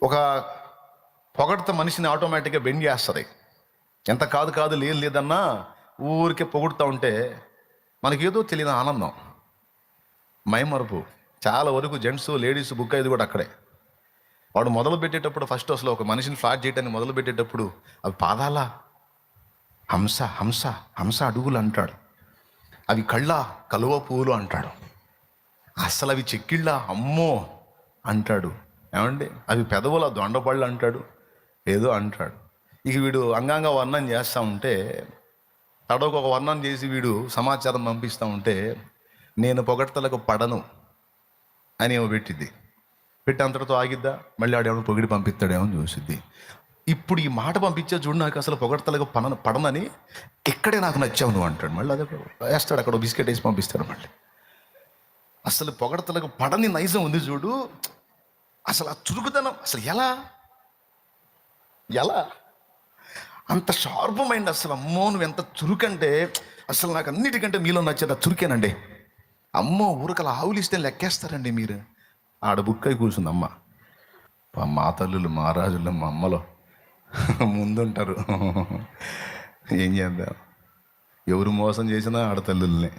ఒక పొగడ్త మనిషిని ఆటోమేటిక్గా బెండ్ చేస్తుంది. ఎంత కాదు కాదు లేదు లేదన్నా ఊరికే పొగుడుతూ ఉంటే మనకేదో తెలియని ఆనందం, మైమరుపు. చాలా వరకు జెంట్స్ లేడీస్ బుక్ అయ్యేది కూడా అక్కడే. వాడు మొదలు పెట్టేటప్పుడు ఫస్ట్ అసలు ఒక మనిషిని ఫ్లాట్ చేయడానికి మొదలు పెట్టేటప్పుడు అవి పాదాల హంస హంస హంస అడుగులు అంటాడు, అవి కళ్ళ కలువ పూలు అంటాడు, అసలు అవి చెక్కిళ్ళ అమ్మో అంటాడు, ఏమండి అవి పెదవుల దొండపళ్ళు అంటాడు, ఏదో అంటాడు. ఇక వీడు అంగాంగ వర్ణం చేస్తూ ఉంటే తడవకు ఒక వర్ణం చేసి వీడు సమాచారం పంపిస్తూ ఉంటే నేను పొగడ్తలకు పడను అని ఏమో పెట్టిద్ది. పెట్టి అంతటితో ఆగిద్దా, మళ్ళీ ఆడేమో పొగిడి పంపిస్తాడేమో అని చూసిద్ది. ఇప్పుడు ఈ మాట పంపించే చూడు, నాకు అసలు పొగడ్తలకు పడనని ఇక్కడే నాకు నచ్చావు నువ్వు అంటాడు. మళ్ళీ అదే వేస్తాడు, అక్కడ బిస్కెట్ వేసి పంపిస్తాడు. మళ్ళీ అసలు పొగడ్తలకు పడని నైజం ఉంది చూడు, అసలు ఆ చురుకుదనం అసలు ఎలా ఎలా అంత షార్ప్ మైండ్. అసలు అమ్మో నువ్వు ఎంత చురుకంటే అసలు నాకు అన్నిటికంటే మీలో నచ్చేది ఆ చురుకేనండి. అమ్మో ఊరకలు ఆవులు ఇస్తే లెక్కేస్తారండి మీరు. ఆడ బుక్ అయి కూర్చుంది అమ్మ. మా తల్లులు మా రాజులు మా అమ్మలో ముందుంటారు. ఏం చేద్దాం, ఎవరు మోసం చేసినా ఆడతల్లుల్ని.